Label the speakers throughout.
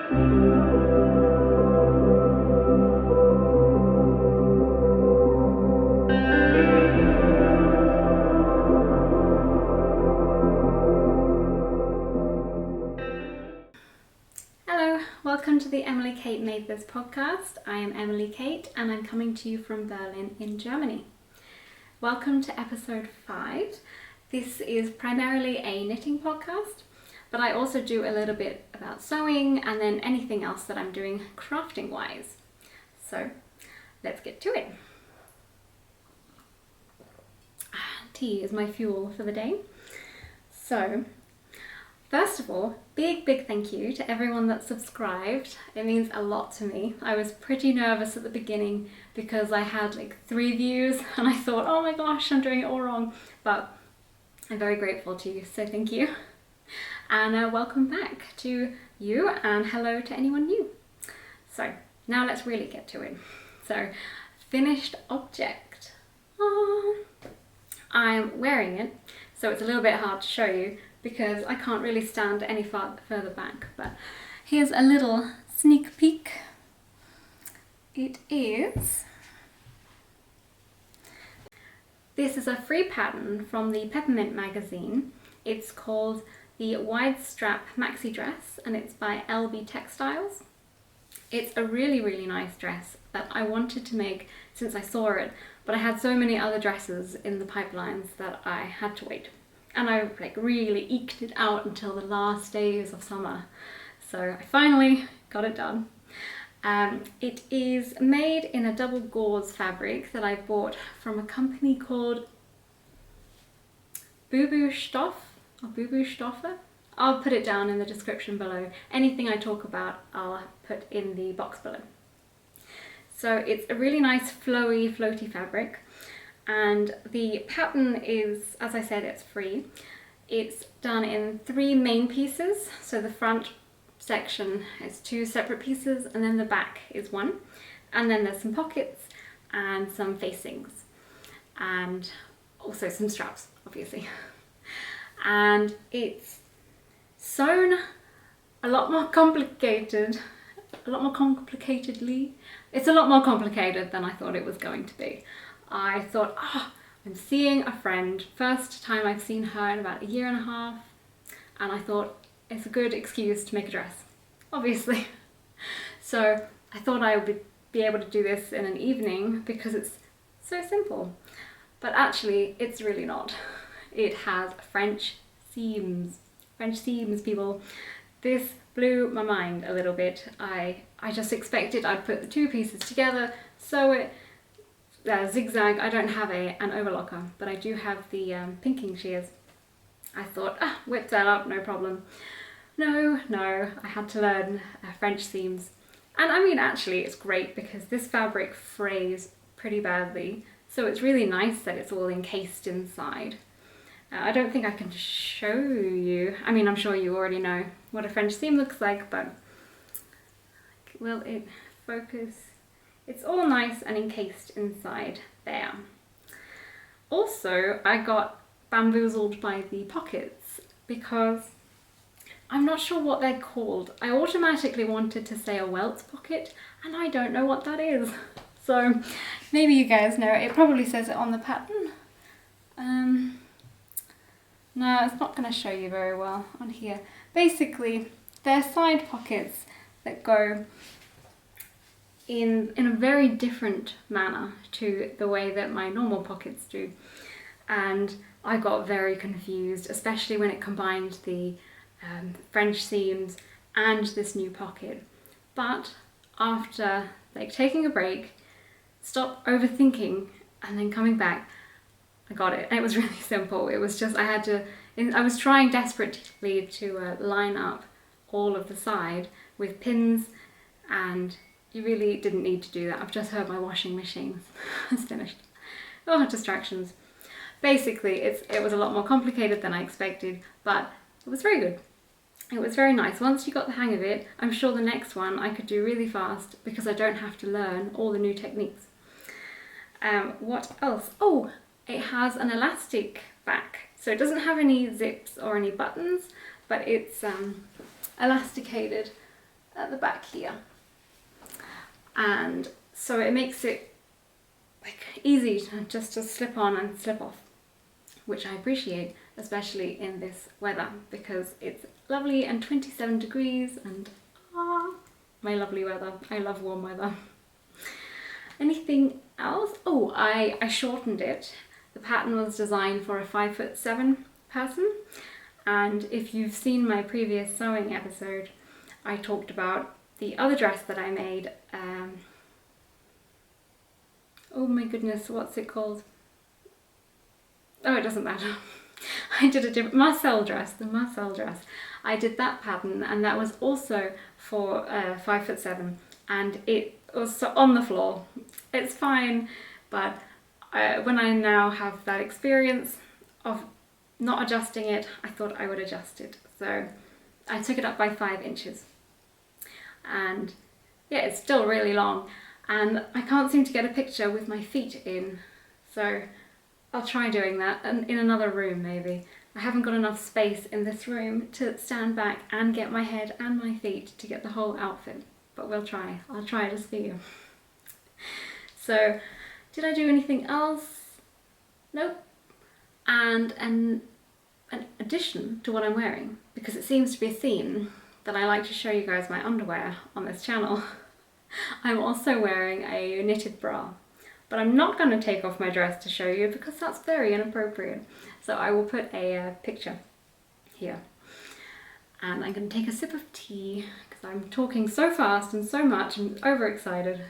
Speaker 1: Welcome to the Emily Kate Made This podcast. I am Emily Kate and I'm coming to you from Berlin in Germany. Welcome to episode 5. This is primarily a knitting podcast, but I also do a little bit about sewing and then anything else that I'm doing crafting wise. So let's get to it. Tea is my fuel for the day. So first of all, big thank you to everyone that subscribed. It means a lot to me. I was pretty nervous at the beginning because I had like 3 views and I thought, oh my gosh, I'm doing it all wrong. But I'm very grateful to you, so thank you. And welcome back to you and hello to anyone new. So now let's really get to it. So finished object. I'm wearing it, so it's a little bit hard to show you because I can't really stand any further back, but here's a little sneak peek. This is a free pattern from the Peppermint magazine. It's called the Wide Strap Maxi Dress and it's by Elbe Textiles. It's a really nice dress that I wanted to make since I saw it, but I had so many other dresses in the pipelines that I had to wait. And I like really eked it out until the last days of summer. So I finally got it done. It is made in a double gauze fabric that I bought from a company called Boo Stoff or Boo Stoffe. I'll put it down in the description below. Anything I talk about, I'll put in the box below. So it's a really nice floaty fabric. And the pattern is, as I said, it's free. It's done in 3 main pieces. So the front section is 2 separate pieces and then the back is 1. And then there's some pockets and some facings and also some straps, obviously. And it's sewn a lot more complicatedly. It's a lot more complicated than I thought it was going to be. I thought, I'm seeing a friend. First time I've seen her in about 1.5 years, and I thought it's a good excuse to make a dress, obviously. So I thought I would be able to do this in an evening because it's so simple. But actually, it's really not. It has French seams. French seams, people. This blew my mind a little bit. I just expected I'd put the 2 pieces together, sew it, zigzag. I don't have an overlocker, but I do have the pinking shears. I thought, whip that up, no problem. No, I had to learn French seams. And I mean, actually, it's great because this fabric frays pretty badly. So it's really nice that it's all encased inside. I don't think I can show you. I mean, I'm sure you already know what a French seam looks like, but will it focus? It's all nice and encased inside there. Also, I got bamboozled by the pockets because I'm not sure what they're called. I automatically wanted to say a welt pocket and I don't know what that is. So maybe you guys know. It probably says it on the pattern. No, it's not going to show you very well on here. Basically, they're side pockets that go in a very different manner to the way that my normal pockets do. And I got very confused, especially when it combined the French seams and this new pocket. But after like taking a break, stop overthinking and then coming back, I got it. And it was really simple. It was just, I was trying desperately to line up all of the side with pins, and you really didn't need to do that. I've just heard my washing machine has finished. Oh, distractions. Basically, it was a lot more complicated than I expected, but it was very good. It was very nice. Once you got the hang of it, I'm sure the next one I could do really fast because I don't have to learn all the new techniques. What else? Oh, it has an elastic back. So it doesn't have any zips or any buttons, but it's elasticated at the back here. And so it makes it like easy just to slip on and slip off, which I appreciate, especially in this weather, because it's lovely and 27 degrees and my lovely weather. I love warm weather. Anything else? Oh, I shortened it. The pattern was designed for a 5'7" person, and if you've seen my previous sewing episode, I talked about the other dress that I made. Oh my goodness, what's it called? Oh, it doesn't matter. I did a different Marcel dress, the Marcel dress. I did that pattern, and that was also for 5'7", and it was on the floor. It's fine, but when I now have that experience of not adjusting it, I thought I would adjust it. So I took it up by 5 inches, and yeah, it's still really long, and I can't seem to get a picture with my feet in, so I'll try doing that in another room maybe. I haven't got enough space in this room to stand back and get my head and my feet to get the whole outfit, but we'll try. I'll try to see you. So, did I do anything else? Nope. And an addition to what I'm wearing, because it seems to be a theme that I like to show you guys my underwear on this channel. I'm also wearing a knitted bra, but I'm not going to take off my dress to show you because that's very inappropriate. So I will put a picture here. And I'm going to take a sip of tea because I'm talking so fast and so much. I'm overexcited.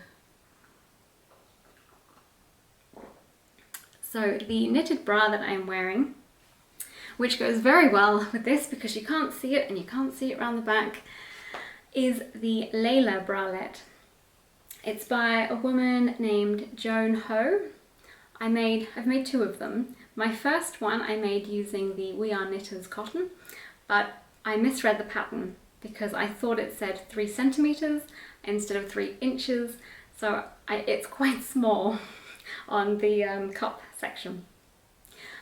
Speaker 1: So the knitted bra that I'm wearing, which goes very well with this because you can't see it and you can't see it around the back, is the Leyla bralette. It's by a woman named Joan Ho. I've made 2 of them. My first one I made using the We Are Knitters cotton, but I misread the pattern because I thought it said 3 centimeters instead of 3 inches, so it's quite small on the cup section.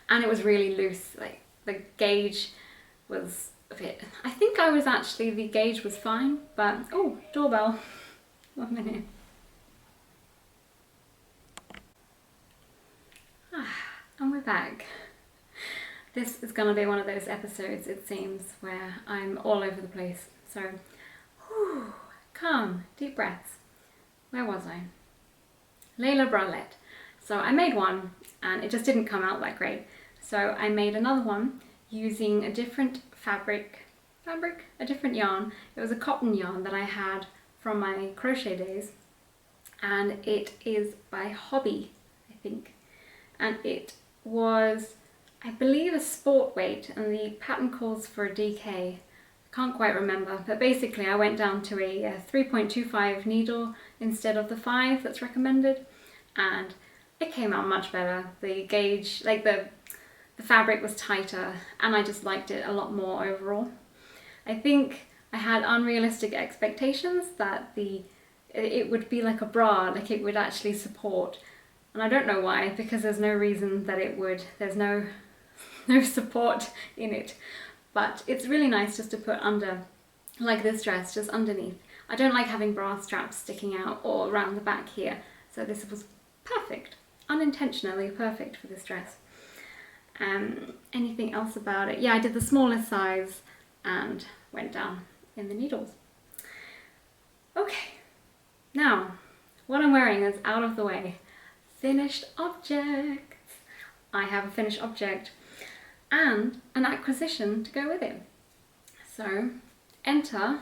Speaker 1: And it was really loose, like the gauge was a bit, I think the gauge was fine, but, oh, doorbell, 1 minute. And we're back. This is gonna be one of those episodes, it seems, where I'm all over the place. So, whew, calm, deep breaths. Where was I? Leyla bralette. So I made one and it just didn't come out that great. So I made another one using a different a different yarn. It was a cotton yarn that I had from my crochet days, and it is by Hobby, I think. And it was, I believe, a sport weight, and the pattern calls for a DK. I can't quite remember, but basically I went down to a 3.25 needle instead of the 5 that's recommended, and it came out much better. The gauge, like the fabric was tighter, and I just liked it a lot more overall. I think I had unrealistic expectations that it would be like a bra, like it would actually support. And I don't know why, because there's no reason that it would. There's no support in it. But it's really nice just to put under, like this dress, just underneath. I don't like having bra straps sticking out or around the back here. So this was perfect, unintentionally perfect for this dress. Anything else about it? Yeah, I did the smallest size and went down in the needles. Okay, now what I'm wearing is out of the way. Finished objects. I have a finished object and an acquisition to go with it. So enter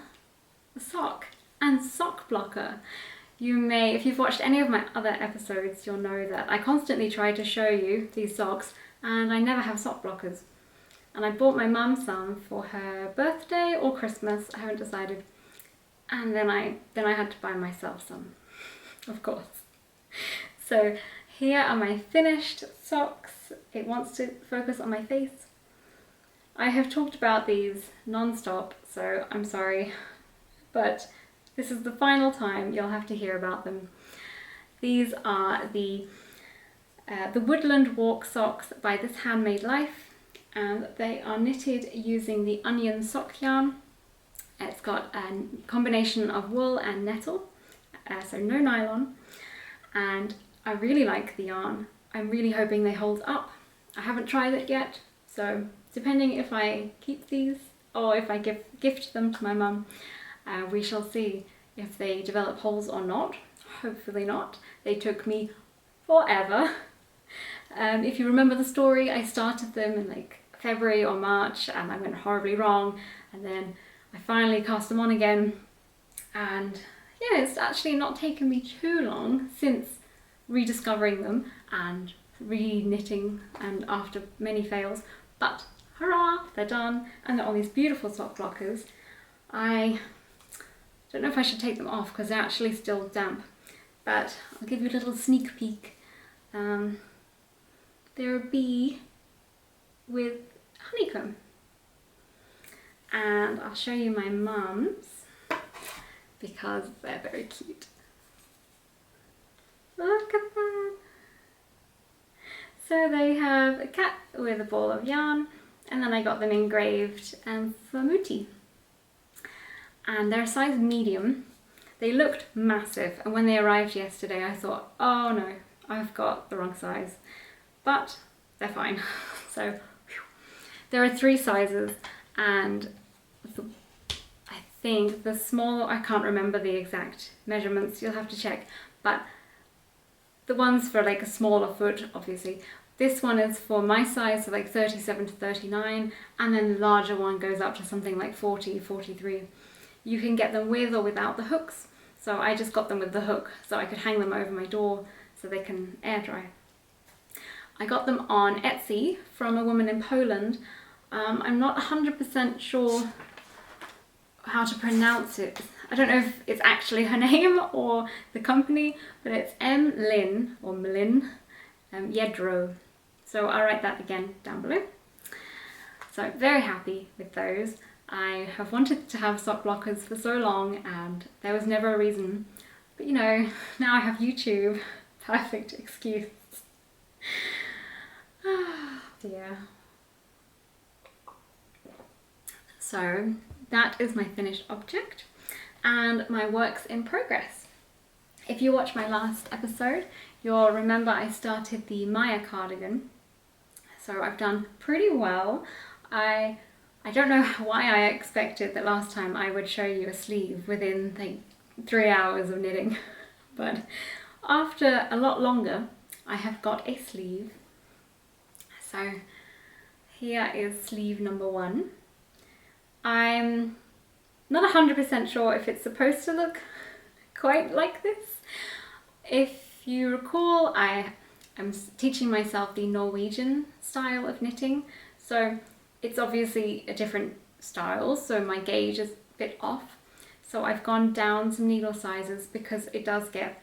Speaker 1: the sock and sock blocker. You may, if you've watched any of my other episodes, you'll know that I constantly try to show you these socks and I never have sock blockers. And I bought my mum some for her birthday or Christmas, I haven't decided. And then I had to buy myself some, of course. So here are my finished socks. It wants to focus on my face. I have talked about these non-stop, so I'm sorry, but this is the final time you'll have to hear about them. These are the Woodland Walk socks by This Handmade Life, and they are knitted using the onion sock yarn. It's got a combination of wool and nettle, so no nylon, and I really like the yarn. I'm really hoping they hold up. I haven't tried it yet, so depending if I keep these or if I gift them to my mum, we shall see if they develop holes or not. Hopefully not. They took me forever. If you remember the story, I started them in like February or March and I went horribly wrong, and then I finally cast them on again, and yeah, it's actually not taken me too long since rediscovering them and re-knitting, and after many fails, but hurrah, they're done, and they're on these beautiful sock blockers. I don't know if I should take them off because they're actually still damp, but I'll give you a little sneak peek. They're a bee with honeycomb, and I'll show you my mum's because they're very cute. Look at that! So they have a cat with a ball of yarn, and then I got them engraved for Muti. And they're a size medium. They looked massive, and when they arrived yesterday I thought, oh no, I've got the wrong size. But they're fine. So whew. There are 3 sizes, and I think the small, I can't remember the exact measurements, you'll have to check, but the ones for like a smaller foot, obviously. This one is for my size, so like 37 to 39, and then the larger one goes up to something like 40, 43. You can get them with or without the hooks, so I just got them with the hook so I could hang them over my door so they can air dry. I got them on Etsy from a woman in Poland. I'm not 100% sure how to pronounce it. I don't know if it's actually her name or the company, but it's Mlin or Mlin Jedro. So I'll write that again down below. So very happy with those. I have wanted to have sock blockers for so long and there was never a reason. But you know, now I have YouTube. Perfect excuse. Ah, dear. So that is my finished object and my works in progress. If you watch my last episode, you'll remember I started the Maya cardigan. So I've done pretty well. I don't know why I expected that last time I would show you a sleeve within like 3 hours of knitting, but after a lot longer I have got a sleeve. So here is sleeve number 1. I'm not 100% sure if it's supposed to look quite like this. If you recall, I am teaching myself the Norwegian style of knitting, so it's obviously a different style, so my gauge is a bit off. So I've gone down some needle sizes because it does get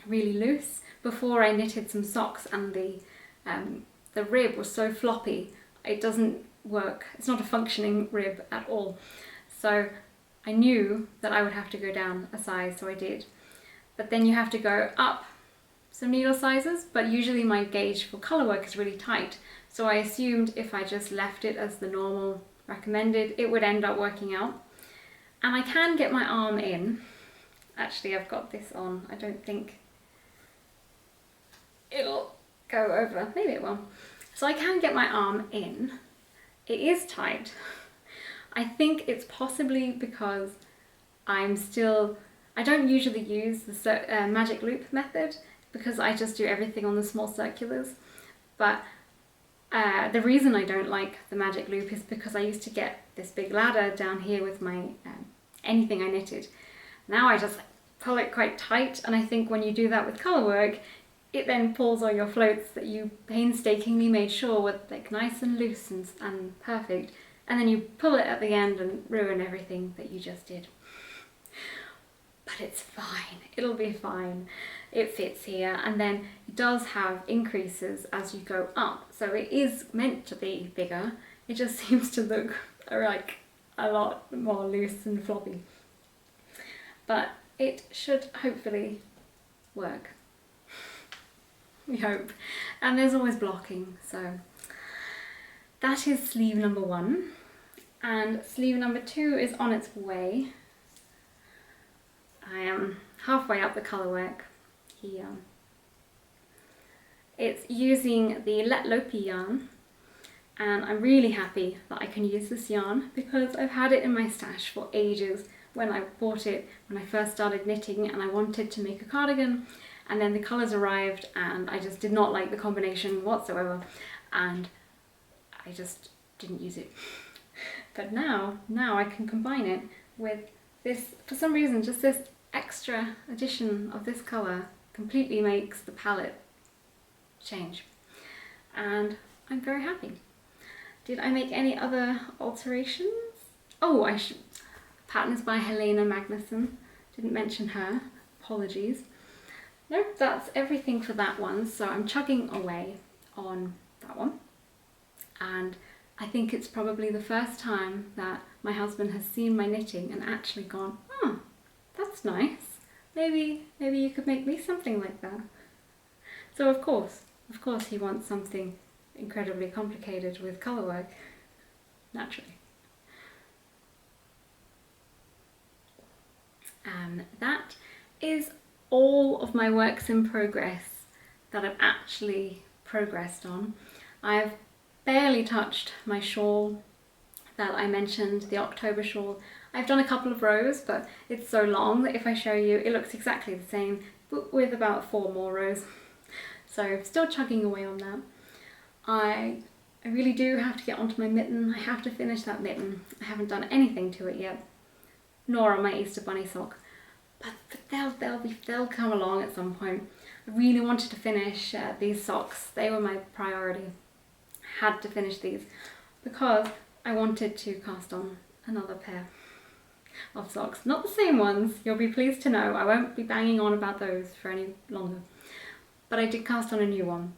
Speaker 1: really loose. Before I knitted some socks and the rib was so floppy, it doesn't work. It's not a functioning rib at all. So I knew that I would have to go down a size, so I did. But then you have to go up some needle sizes, but usually my gauge for colour work is really tight. So I assumed if I just left it as the normal recommended, it would end up working out. And I can get my arm in. Actually, I've got this on. I don't think it'll go over. Maybe it will. So I can get my arm in. It is tight. I think it's possibly because I don't usually use the magic loop method because I just do everything on the small circulars. But the reason I don't like the magic loop is because I used to get this big ladder down here with my anything I knitted. Now I just pull it quite tight, and I think when you do that with colour work, it then pulls all your floats that you painstakingly made sure were like nice and loose and perfect, and then you pull it at the end and ruin everything that you just did. But it's fine, it'll be fine. It fits here, and then it does have increases as you go up, so it is meant to be bigger. It just seems to look like a lot more loose and floppy. But it should hopefully work. We hope. And there's always blocking, so that is sleeve number 1. And sleeve number 2 is on its way. I am halfway up the colour work here. It's using the Let Lopi yarn, and I'm really happy that I can use this yarn because I've had it in my stash for ages. When I bought it when I first started knitting and I wanted to make a cardigan, and then the colours arrived and I just did not like the combination whatsoever, and I just didn't use it. But now I can combine it with this. For some reason, just this extra addition of this colour completely makes the palette change, and I'm very happy. Did I make any other alterations? Oh, pattern is by Helena Magnusson. Didn't mention her. Apologies. Nope, that's everything for that one. So I'm chugging away on that one, and I think it's probably the first time that my husband has seen my knitting and actually gone, oh, that's nice. Maybe you could make me something like that. So of course he wants something incredibly complicated with colour work, naturally. And that is all of my works in progress that I've actually progressed on. I've barely touched my shawl that I mentioned, the October shawl. I've done a couple of rows, but it's so long that if I show you, it looks exactly the same, but with about 4 more rows. So still chugging away on that. I really do have to get onto my mitten. I have to finish that mitten. I haven't done anything to it yet, nor on my Easter bunny sock, but they'll come along at some point. I really wanted to finish these socks. They were my priority. I had to finish these because I wanted to cast on another pair of socks. Not the same ones, you'll be pleased to know. I won't be banging on about those for any longer. But I did cast on a new one.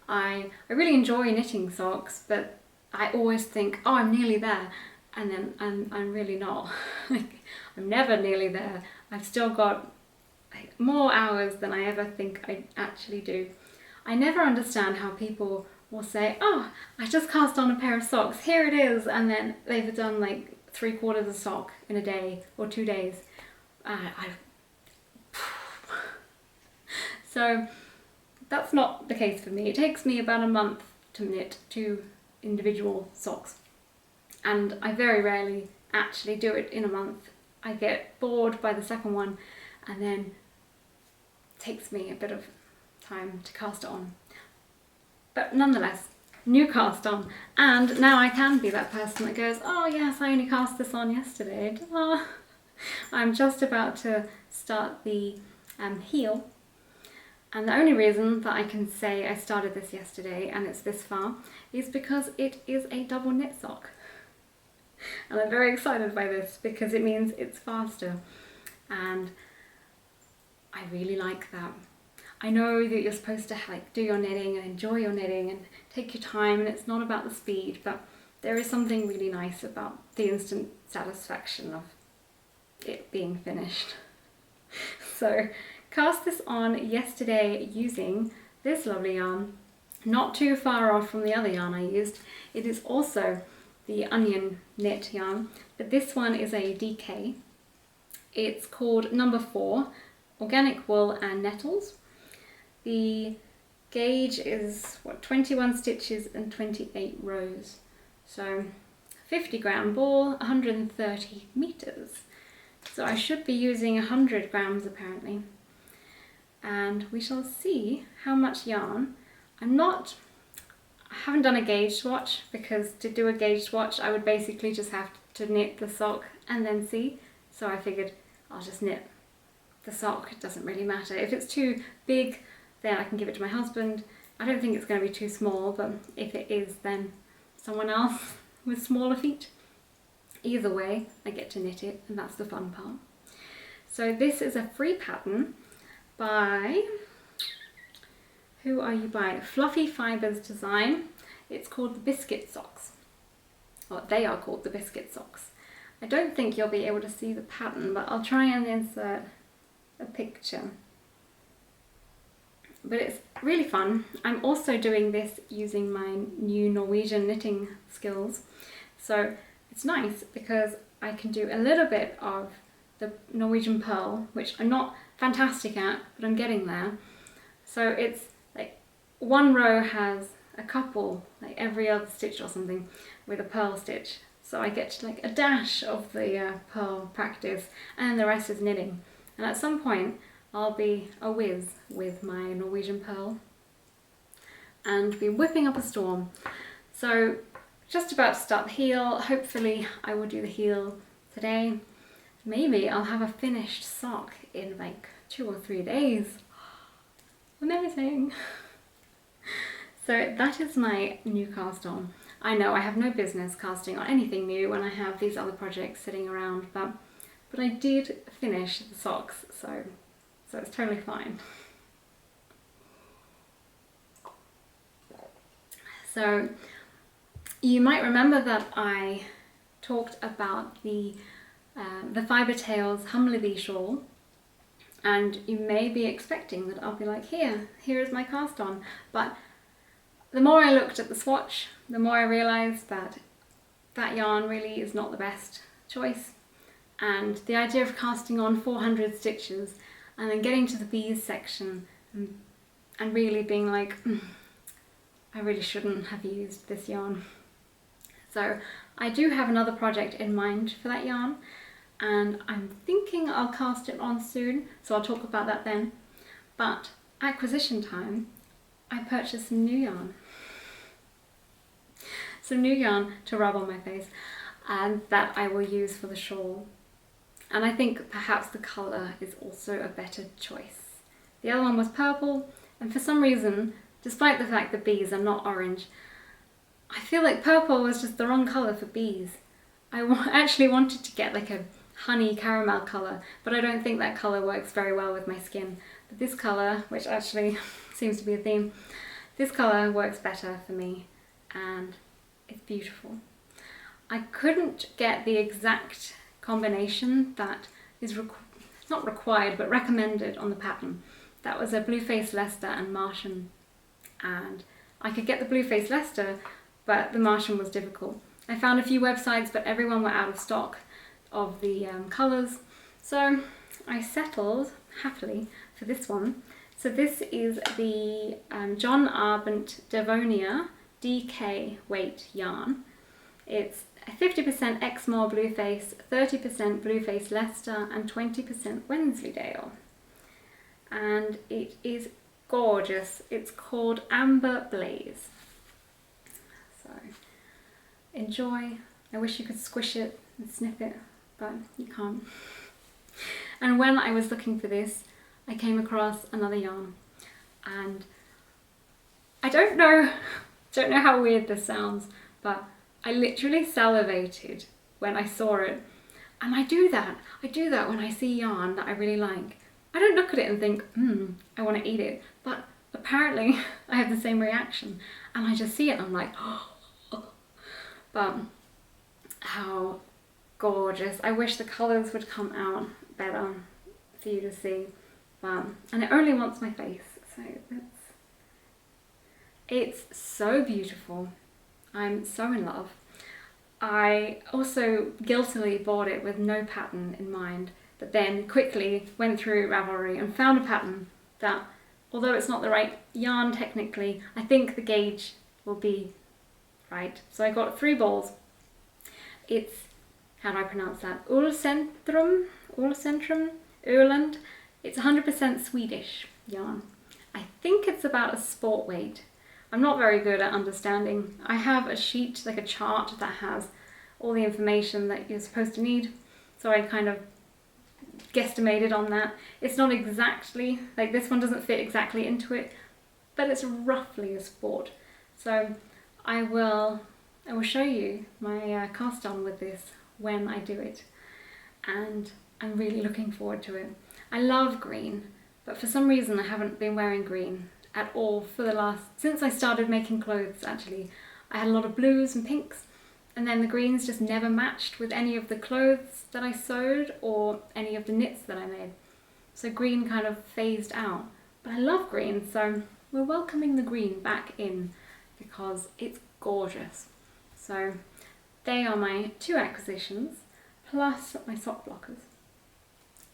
Speaker 1: I really enjoy knitting socks, but I always think, oh, I'm nearly there, and then I'm really not. Like, I'm never nearly there. I've still got more hours than I ever think I actually do. I never understand how people will say, oh, I just cast on a pair of socks, here it is, and then they've done like 3/4 a sock in a day or 2 days. So that's not the case for me. It takes me about a month to knit 2 individual socks, and I very rarely actually do it in a month. I get bored by the second one, and then it takes me a bit of time to cast it on. But nonetheless, new cast on, and now I can be that person that goes, oh yes, I only cast this on yesterday. I'm just about to start the heel. And the only reason that I can say I started this yesterday and it's this far is because it is a double knit sock. And I'm very excited by this because it means it's faster. And I really like that. I know that you're supposed to like do your knitting and enjoy your knitting and take your time, and it's not about the speed, but there is something really nice about the instant satisfaction of it being finished. So cast this on yesterday using this lovely yarn, not too far off from the other yarn I used. It is also the onion knit yarn, but this one is a DK. It's called number 4, Organic Wool and Nettles. The gauge is 21 stitches and 28 rows. So 50-gram ball, 130 meters. So I should be using 100 grams apparently. And we shall see how much yarn. I haven't done a gauge swatch, because to do a gauge swatch I would basically just have to knit the sock and then see. So I figured I'll just knit the sock, it doesn't really matter. If it's too big, then I can give it to my husband. I don't think it's going to be too small, but if it is, then someone else with smaller feet. Either way, I get to knit it, and that's the fun part. So this is a free pattern by, who are you by? Fluffy Fibers Design. It's called the Biscuit Socks. Well, they are called the Biscuit Socks. I don't think you'll be able to see the pattern, but I'll try and insert a picture. But it's really fun. I'm also doing this using my new Norwegian knitting skills. So it's nice because I can do a little bit of the Norwegian purl, which I'm not fantastic at, but I'm getting there. So it's like one row has a couple, like every other stitch or something, with a purl stitch. So I get like a dash of the purl practice, and the rest is knitting. And at some point I'll be a whiz with my Norwegian purl and be whipping up a storm. So just about to start the heel. Hopefully I will do the heel today. Maybe I'll have a finished sock in like 2 or 3 days. Amazing. So that is my new cast on. I know I have no business casting on anything new when I have these other projects sitting around, but I did finish the socks, so it's totally fine. So you might remember that I talked about the Fibre Tales Humblebi shawl, and you may be expecting that I'll be like, here is my cast on, but the more I looked at the swatch, the more I realised that that yarn really is not the best choice, and the idea of casting on 400 stitches and then getting to the bees section and really being like, I really shouldn't have used this yarn. So I do have another project in mind for that yarn, and I'm thinking I'll cast it on soon, so I'll talk about that then. But acquisition time, I purchased some new yarn. Some new yarn to rub on my face, and that I will use for the shawl. And I think perhaps the colour is also a better choice. The other one was purple, and for some reason, despite the fact that bees are not orange, I feel like purple was just the wrong colour for bees. I actually wanted to get like a honey caramel colour, but I don't think that colour works very well with my skin. But this colour, which actually seems to be a theme, this colour works better for me, and it's beautiful. I couldn't get the exact combination that is not required but recommended on the pattern. That was a Blueface Leicester and Martian, and I could get the Blueface Leicester, but the Martian was difficult. I found a few websites, but everyone were out of stock of the colours, so I settled happily for this one. So this is the John Arbent Devonia DK weight yarn. It's 50% Exmoor Blueface, 30% Blueface Leicester, and 20% Wensleydale. And it is gorgeous. It's called Amber Blaze. So enjoy. I wish you could squish it and sniff it, but you can't. And when I was looking for this, I came across another yarn, and I don't know how weird this sounds, but I literally salivated when I saw it. And I do that when I see yarn that I really like. I don't look at it and think, I want to eat it, but apparently I have the same reaction, and I just see it and I'm like, oh. But how gorgeous. I wish the colours would come out better for you to see, and it only wants my face, so it's so beautiful. I'm so in love. I also guiltily bought it with no pattern in mind, but then quickly went through Ravelry and found a pattern that, although it's not the right yarn technically, I think the gauge will be right. So I got 3 balls. It's, how do I pronounce that? Ullcentrum, Woodland. It's 100% Swedish yarn. I think it's about a sport weight. I'm not very good at understanding. I have a sheet, like a chart, that has all the information that you're supposed to need, so I kind of guesstimated on that. It's not exactly, like this one doesn't fit exactly into it, but it's roughly a sport. So I will show you my cast on with this when I do it, and I'm really looking forward to it. I love green, but for some reason I haven't been wearing green at all since I started making clothes. Actually, I had a lot of blues and pinks, and then the greens just never matched with any of the clothes that I sewed or any of the knits that I made. So green kind of phased out, but I love green, so we're welcoming the green back in because it's gorgeous. So they are my 2 acquisitions, plus my sock blockers.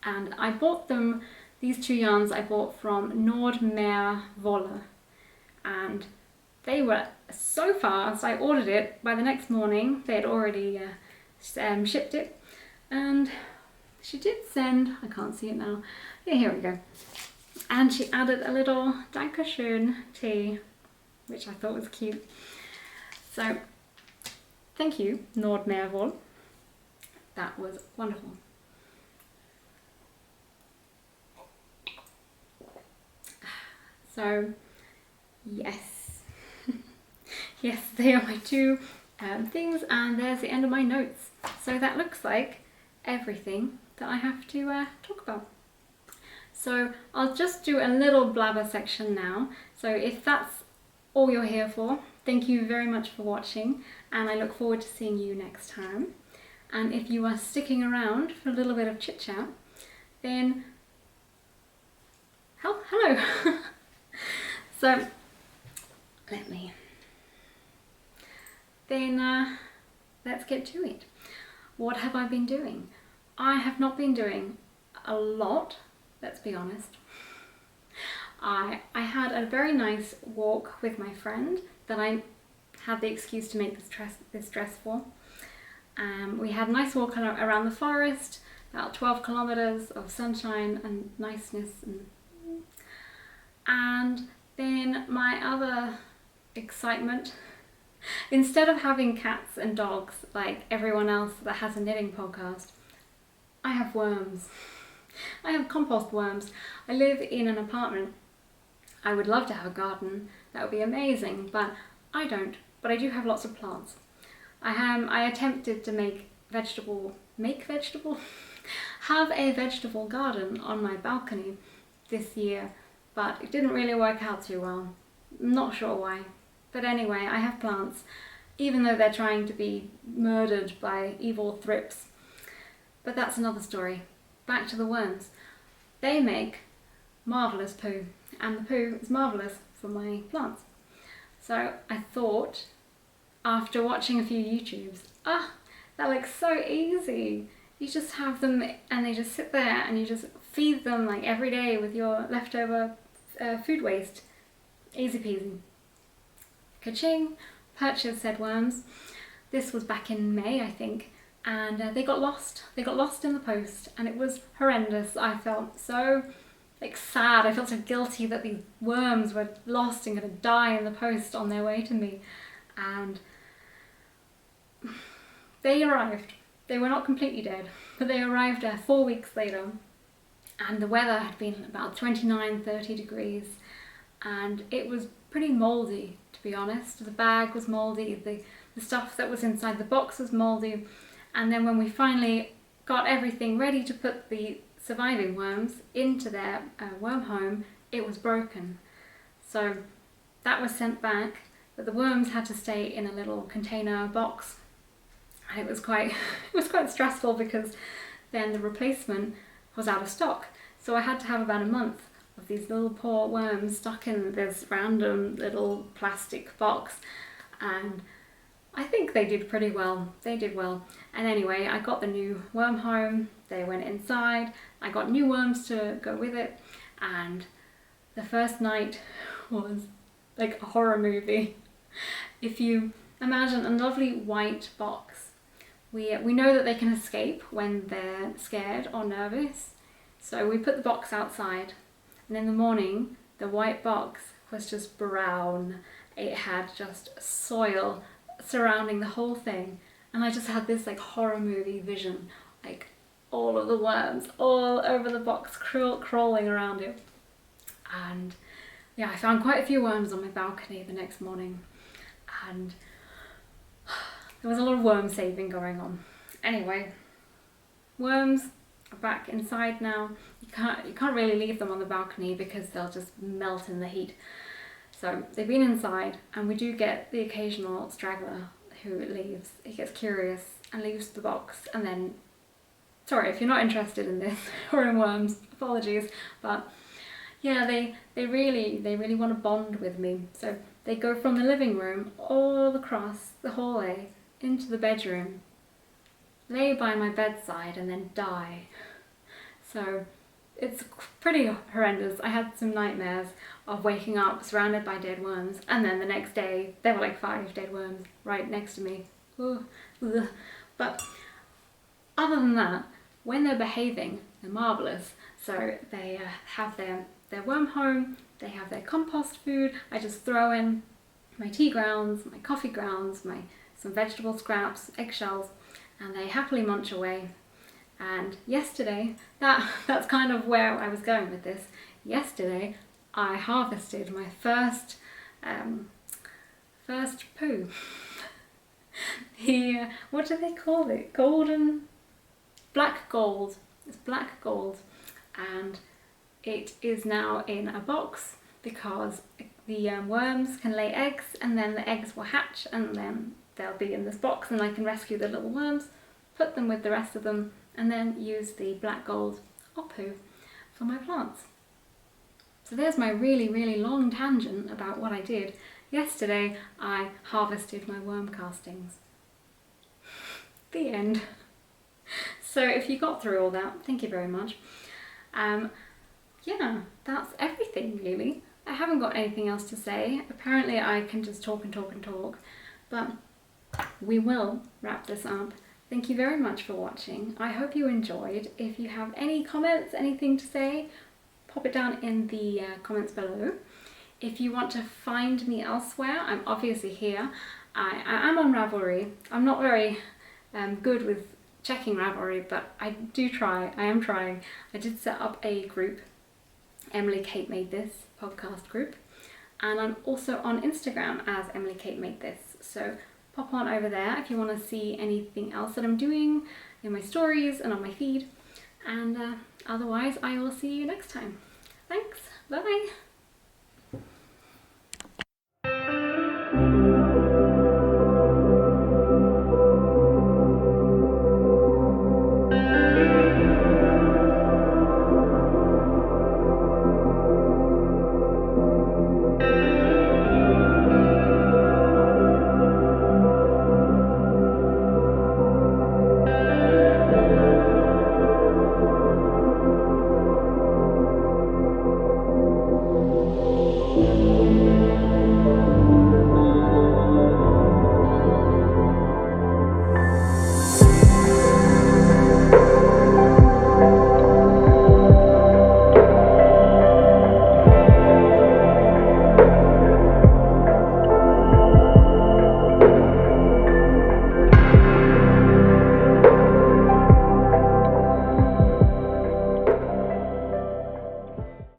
Speaker 1: And I bought them, these 2 yarns I bought from Noordmeer Wolle, and they were so fast. I ordered it, by the next morning they had already shipped it, and she did send, I can't see it now, yeah, here we go, and she added a little Dankeschön tea, which I thought was cute. So thank you, Noordmeer Wolle, that was wonderful. So yes, yes, they are my 2 things, and there's the end of my notes. So that looks like everything that I have to talk about. So I'll just do a little blabber section now. So if that's all you're here for, thank you very much for watching, and I look forward to seeing you next time. And if you are sticking around for a little bit of chit chat, then hello. So let's get to it. What have I been doing? I have not been doing a lot, let's be honest. I had a very nice walk with my friend that I had the excuse to make this dress for. We had a nice walk around the forest, about 12 kilometers of sunshine and niceness, and then my other excitement, instead of having cats and dogs like everyone else that has a knitting podcast, I have worms. I have compost worms. I live in an apartment. I would love to have a garden, that would be amazing, but I don't. But I do have lots of plants. I attempted to have a vegetable garden on my balcony this year, but it didn't really work out too well. I'm not sure why. But anyway, I have plants, even though they're trying to be murdered by evil thrips. But that's another story. Back to the worms. They make marvellous poo, and the poo is marvellous for my plants. So I thought, after watching a few YouTubes, that looks so easy. You just have them and they just sit there and you just feed them like every day with your leftover food waste. Easy peasy. Ka-ching! Purchased said worms. This was back in May, I think, and they got lost. They got lost in the post, and it was horrendous. I felt so sad. I felt so guilty that these worms were lost and going to die in the post on their way to me. And they arrived. They were not completely dead, but they arrived 4 weeks later, and the weather had been about 29-30 degrees, and it was pretty mouldy, to be honest. The bag was mouldy, the stuff that was inside the box was mouldy, and then when we finally got everything ready to put the surviving worms into their worm home, it was broken. So that was sent back, but the worms had to stay in a little container box. And it was quite stressful, because then the replacement was out of stock. So I had to have about a month of these little poor worms stuck in this random little plastic box, and I think they did pretty well. They did well. And anyway, I got the new worm home, they went inside, I got new worms to go with it, and the first night was like a horror movie. If you imagine a lovely white box, we know that they can escape when they're scared or nervous, so we put the box outside, and in the morning the white box was just brown. It had just soil surrounding the whole thing, and I just had this like horror movie vision, like all of the worms all over the box crawling around it. And yeah, I found quite a few worms on my balcony the next morning, and there was a lot of worm saving going on. Anyway, worms are back inside now. You can't really leave them on the balcony because they'll just melt in the heat. So they've been inside, and we do get the occasional straggler who leaves. He gets curious and leaves the box, and then, sorry if you're not interested in this or in worms, apologies, but yeah, they really want to bond with me. So they go from the living room all across the hallway into the bedroom, lay by my bedside and then die. So it's pretty horrendous. I had some nightmares of waking up surrounded by dead worms, and then the next day there were like 5 dead worms right next to me. Ooh, ugh. But other than that, when they're behaving, they're marvellous. So they have their worm home, they have their compost food. I just throw in my tea grounds, my coffee grounds, some vegetable scraps, eggshells, and they happily munch away. And yesterday, that's kind of where I was going with this. Yesterday, I harvested my first poo. What do they call it? Black gold. It's black gold, and it is now in a box because the worms can lay eggs, and then the eggs will hatch, and then they'll be in this box, and I can rescue the little worms, put them with the rest of them, and then use the black gold or poo for my plants. So there's my really, really long tangent about what I did. Yesterday I harvested my worm castings. The end. So if you got through all that, thank you very much. Yeah, that's everything really. I haven't got anything else to say. Apparently I can just talk and talk and talk, but we will wrap this up. Thank you very much for watching. I hope you enjoyed. If you have any comments, anything to say, pop it down in the comments below. If you want to find me elsewhere, I'm obviously here. I am on Ravelry. I'm not very good with checking Ravelry, but I do try. I am trying. I did set up a group, Emily Kate Made This podcast group, and I'm also on Instagram as Emily Kate Made This. So pop on over there if you want to see anything else that I'm doing in my stories and on my feed. And otherwise, I will see you next time. Thanks. Bye.